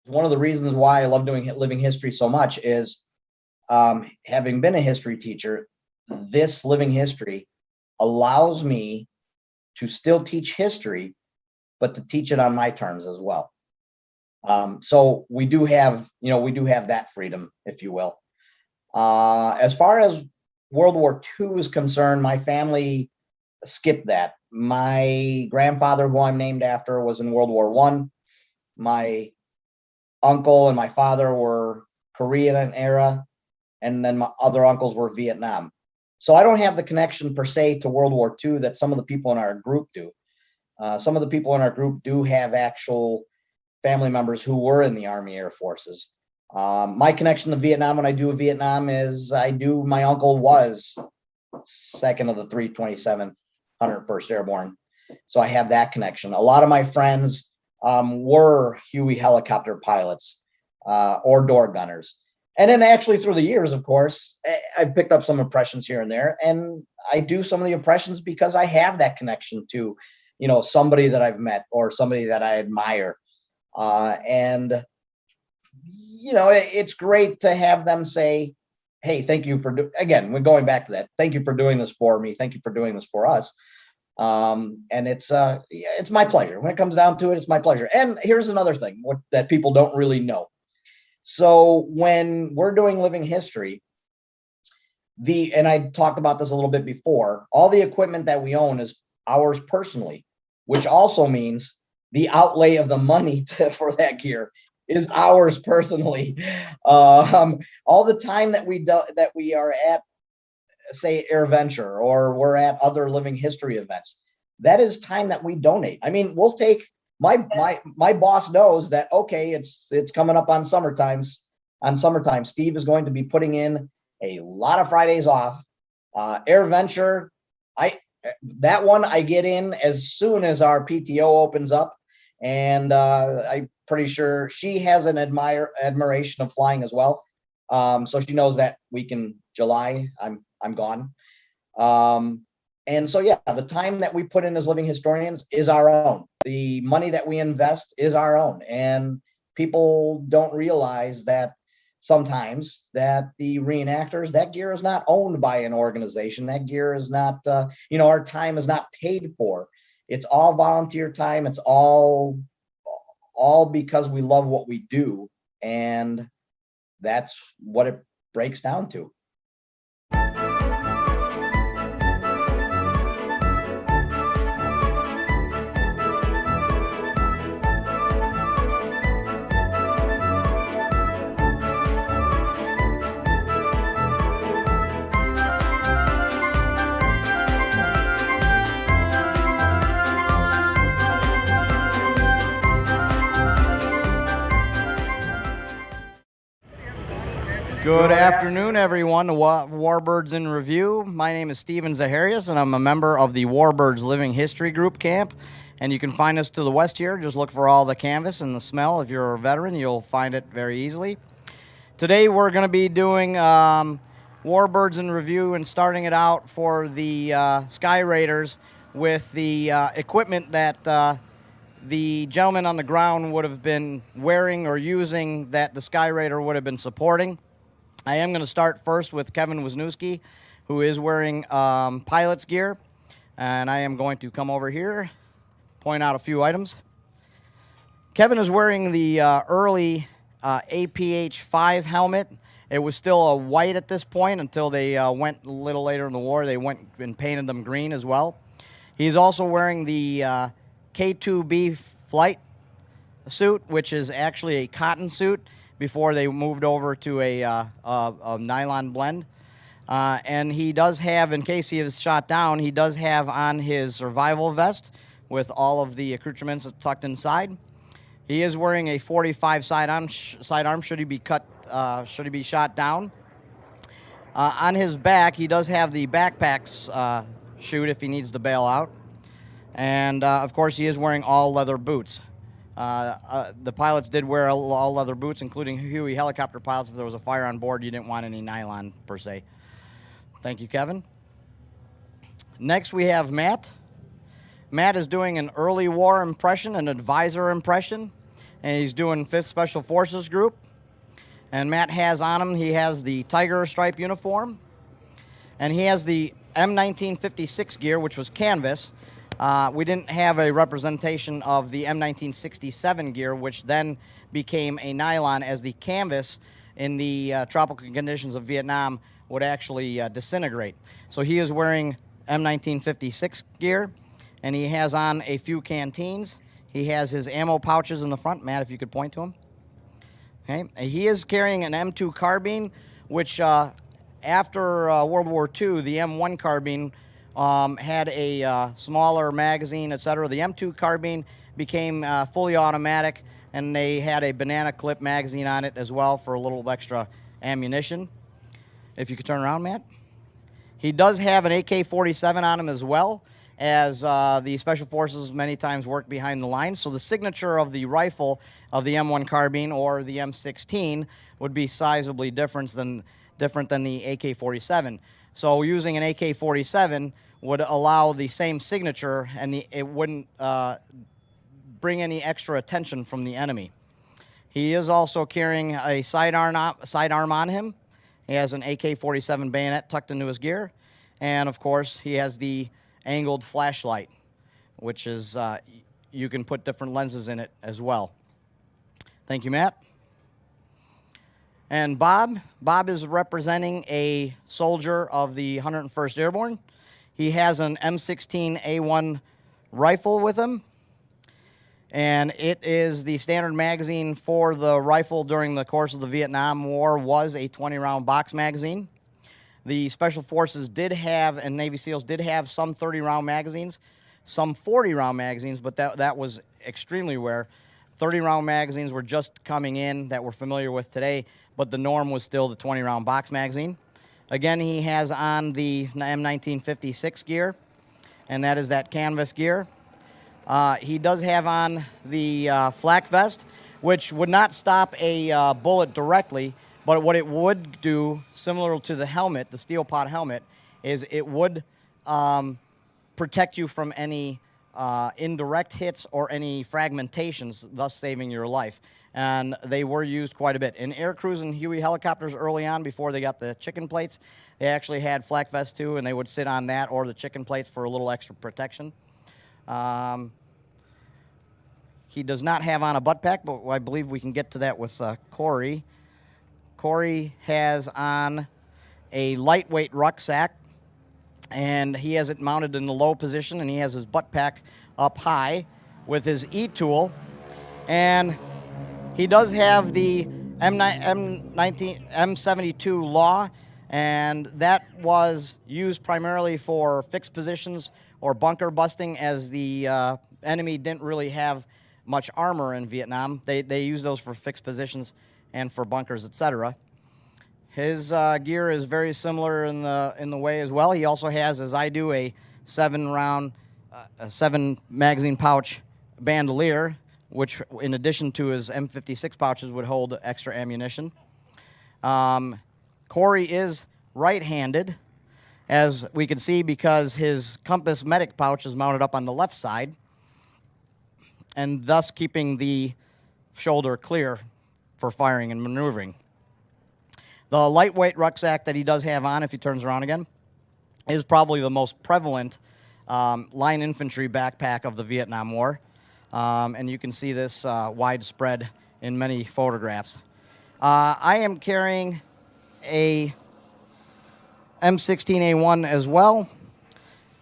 One of the reasons why I love doing living history so much is having been a history teacher, this living history allows me to still teach history, but to teach it on my terms as well. So we do have that freedom, if you will. As far as World War II is concerned, my family skipped that. My grandfather, who I'm named after, was in World War I. My uncle and my father were Korean era, and then my other uncles were Vietnam. So I don't have the connection per se to World War II that some of the people in our group do. Some of the people in our group do have actual family members who were in the Army Air Forces. My connection to Vietnam, when I do Vietnam, is my uncle was second of the 327th, 101st Airborne. So I have that connection. A lot of my friends were Huey helicopter pilots or door gunners. And then actually through the years, of course, I've picked up some impressions here and there. And I do some of the impressions because I have that connection to, somebody that I've met or somebody that I admire. And it's great to have them say, hey, thank you for, again, we're going back to that. Thank you for doing this for me. Thank you for doing this for us. And it's my pleasure. When it comes down to it, it's my pleasure. And here's another thing that people don't really know. So when we're doing living history, and I talked about this a little bit before, all the equipment that we own is ours personally, which also means the outlay of the money for that gear is ours personally. All the time that we are at, say, AirVenture, or we're at other living history events, that is time that we donate. I mean, we'll take my boss knows that, okay, it's coming up on summertime. Steve is going to be putting in a lot of Fridays off. AirVenture, that one I get in as soon as our PTO opens up, and I'm pretty sure she has an admiration of flying as well. So she knows that week in July I'm gone. And so, yeah, the time that we put in as living historians is our own. The money that we invest is our own. And people don't realize that sometimes that the reenactors, that gear is not owned by an organization. That gear is not, our time is not paid for. It's all volunteer time. It's all because we love what we do. And that's what it breaks down to. Good afternoon, everyone. The Warbirds in Review. My name is Steven Zaharias, and I'm a member of the Warbirds Living History Group Camp. And you can find us to the west here. Just look for all the canvas and the smell. If you're a veteran, you'll find it very easily. Today, we're going to be doing Warbirds in Review and starting it out for the Sky Raiders with the equipment that the gentleman on the ground would have been wearing or using that the Sky Raider would have been supporting. I am going to start first with Kevin Wisniewski, who is wearing pilot's gear. And I am going to come over here, point out a few items. Kevin is wearing the early APH-5 helmet. It was still a white at this point until they went a little later in the war. They went and painted them green as well. He's also wearing the K2B flight suit, which is actually a cotton suit, before they moved over to a nylon blend. And he does have, in case he is shot down, he does have on his survival vest with all of the accoutrements tucked inside. He is wearing a 45 sidearm should he be should he be shot down. On his back, he does have the backpacks chute if he needs to bail out. And of course, he is wearing all leather boots. The pilots did wear all leather boots, including Huey helicopter pilots. If there was a fire on board, you didn't want any nylon, per se. Thank you, Kevin. Next, we have Matt. Matt is doing an early war impression, an advisor impression, and he's doing 5th Special Forces Group. And Matt has on him, he has the tiger stripe uniform, and he has the M1956 gear, which was canvas. We didn't have a representation of the M1967 gear, which then became a nylon, as the canvas in the tropical conditions of Vietnam would actually disintegrate. So he is wearing M1956 gear, and he has on a few canteens. He has his ammo pouches in the front. Matt, if you could point to him. Okay. He is carrying an M2 carbine, which after World War II, the M1 carbine had a smaller magazine, etc. The M2 carbine became fully automatic, and they had a banana clip magazine on it as well for a little extra ammunition. If you could turn around, Matt. He does have an AK-47 on him as well, as the Special Forces many times work behind the lines. So the signature of the rifle of the M1 carbine or the M16 would be sizably different than the AK-47. So using an AK-47 would allow the same signature, and it wouldn't bring any extra attention from the enemy. He is also carrying a sidearm on him. He has an AK-47 bayonet tucked into his gear, and of course he has the angled flashlight, which is you can put different lenses in it as well. Thank you, Matt. And Bob is representing a soldier of the 101st Airborne. He has an M16A1 rifle with him, and it is the standard magazine for the rifle during the course of the Vietnam War was a 20-round box magazine. The Special Forces did have, and Navy SEALs did have, some 30-round magazines, some 40-round magazines, but that was extremely rare. 30-round magazines were just coming in that we're familiar with today, but the norm was still the 20-round box magazine. Again, he has on the M1956 gear, and that is that canvas gear. He does have on the flak vest, which would not stop a bullet directly, but what it would do, similar to the helmet, the steel pot helmet, is it would protect you from any indirect hits or any fragmentations, thus saving your life. And they were used quite a bit. In air crews and Huey helicopters early on, before they got the chicken plates, they actually had flak vests too, and they would sit on that or the chicken plates for a little extra protection. He does not have on a butt pack, but I believe we can get to that with Corey. Corey has on a lightweight rucksack, and he has it mounted in the low position, and he has his butt pack up high with his E-tool. And he does have the M72 Law, and that was used primarily for fixed positions or bunker busting, as the enemy didn't really have much armor in Vietnam. They used those for fixed positions and for bunkers, etc. His gear is very similar in the way as well. He also has, as I do, a 7 magazine pouch bandolier, which, in addition to his M56 pouches, would hold extra ammunition. Corey is right-handed, as we can see, because his compass medic pouch is mounted up on the left side, and thus keeping the shoulder clear for firing and maneuvering. The lightweight rucksack that he does have on, if he turns around again, is probably the most prevalent line infantry backpack of the Vietnam War. And you can see this widespread in many photographs. I am carrying a M16A1 as well.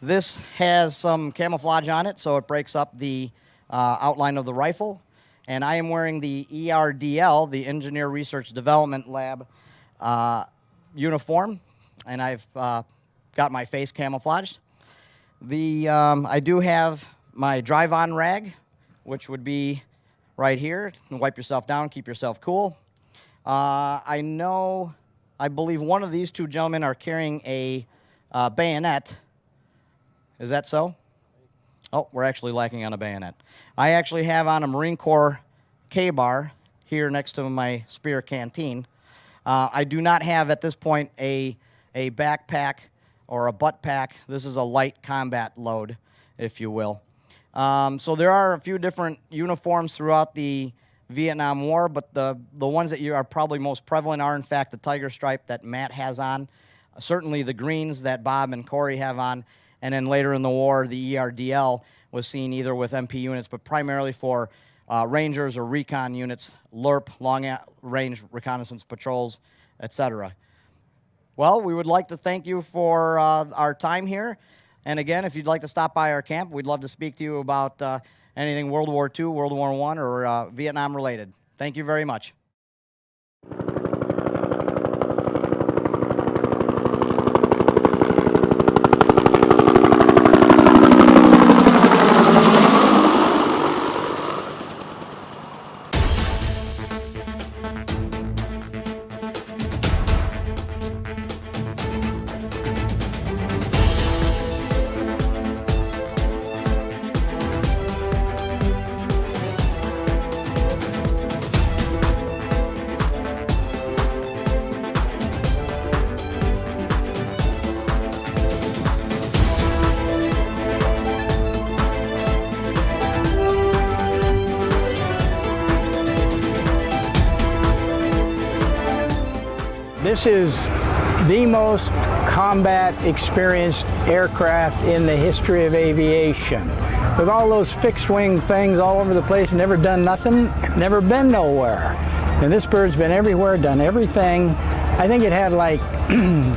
This has some camouflage on it, so it breaks up the outline of the rifle. And I am wearing the ERDL, the Engineer Research Development Lab uniform, and I've got my face camouflaged. I do have my drive-on rag, which would be right here. You can wipe yourself down, keep yourself cool. I believe one of these two gentlemen are carrying a bayonet. Is that so? Oh, we're actually lacking on a bayonet. I actually have on a Marine Corps K-bar here next to my Spear canteen. I do not have at this point a backpack or a butt pack. This is a light combat load, if you will. So there are a few different uniforms throughout the Vietnam War, but the ones that are probably most prevalent are, in fact, the tiger stripe that Matt has on. certainly the greens that Bob and Corey have on, and then later in the war, the ERDL was seen either with MP units, but primarily for Rangers or recon units, LRP, long-range reconnaissance patrols, etc. Well, we would like to thank you for our time here. And again, if you'd like to stop by our camp, we'd love to speak to you about anything World War II, World War I, or Vietnam related. Thank you very much. This is the most combat experienced aircraft in the history of aviation. With all those fixed wing things all over the place, never done nothing, never been nowhere. And this bird's been everywhere, done everything. I think it had like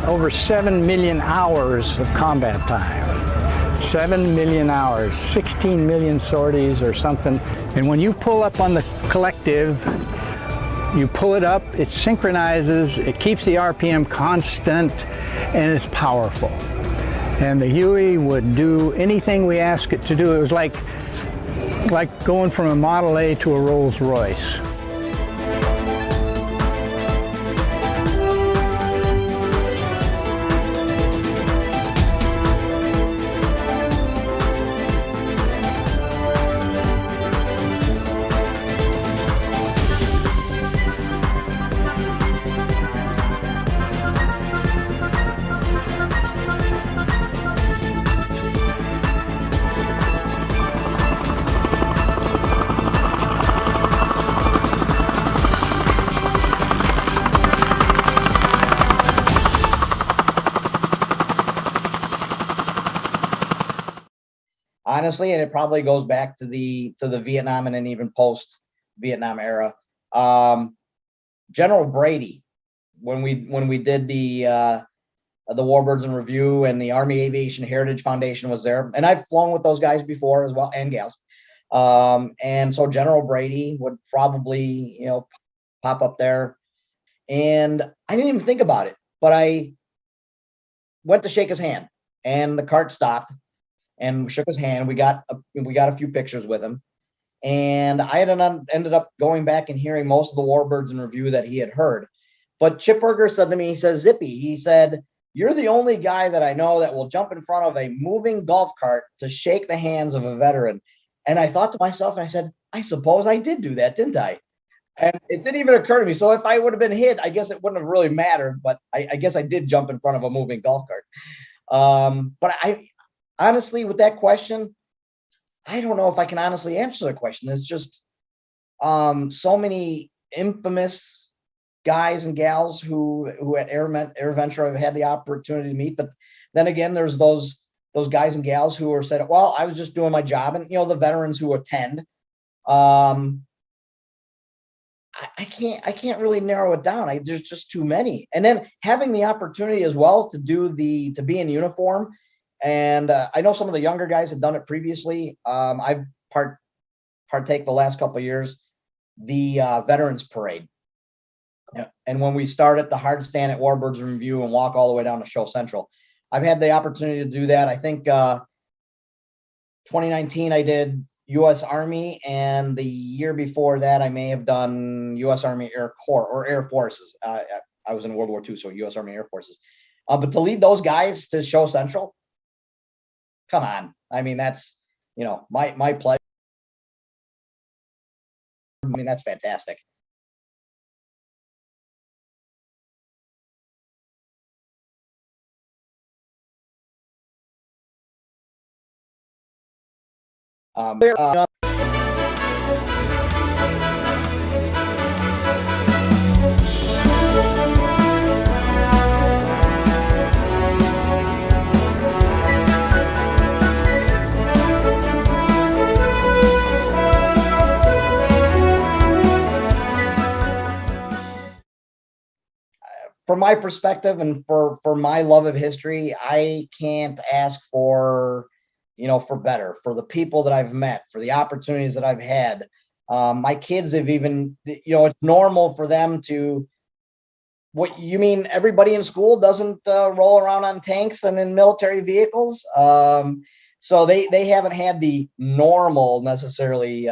over 7 million hours of combat time. 7 million hours, 16 million sorties or something. And when you pull up on the collective, you pull it up, it synchronizes, it keeps the RPM constant, and it's powerful. And the Huey would do anything we ask it to do. It was like going from a Model A to a Rolls Royce. Honestly, and it probably goes back to the Vietnam and then even post-Vietnam era. General Brady, when we did the Warbirds in Review, and the Army Aviation Heritage Foundation was there, and I've flown with those guys before as well, and gals. And so General Brady would probably, pop up there, and I didn't even think about it, but I went to shake his hand, and the cart stopped. And we shook his hand. We got a few pictures with him, and I ended up going back and hearing most of the Warbirds in Review that he had heard. But Chip Berger said to me, he says, "Zippy," he said, "you're the only guy that I know that will jump in front of a moving golf cart to shake the hands of a veteran." And I thought to myself, and I said, I suppose I did do that, didn't I? And it didn't even occur to me. So if I would have been hit, I guess it wouldn't have really mattered. But I guess I did jump in front of a moving golf cart. But honestly, with that question, I don't know if I can honestly answer the question. There's just so many infamous guys and gals who at AirVenture have had the opportunity to meet. But then again, there's those guys and gals who are said, well, I was just doing my job. And, the veterans who attend, I can't really narrow it down. There's just too many. And then having the opportunity as well to be in uniform. And I know some of the younger guys have done it previously. I've partake the last couple of years, the Veterans Parade. And when we start at the hard stand at Warbirds in Review and walk all the way down to Show Central, I've had the opportunity to do that. I think 2019 I did U.S. Army, and the year before that I may have done U.S. Army Air Corps or Air Forces. I was in World War II, so U.S. Army Air Forces. But to lead those guys to Show Central, come on. I mean, that's, my pleasure. I mean, that's fantastic. from my perspective and for my love of history, I can't ask for, for better, for the people that I've met, for the opportunities that I've had. My kids have even, it's normal for them to, what you mean, everybody in school doesn't roll around on tanks and in military vehicles. So they haven't had the normal necessarily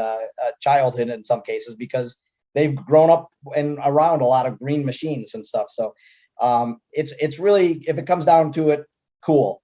childhood in some cases, because they've grown up and around a lot of green machines and stuff. So it's really, if it comes down to it, cool.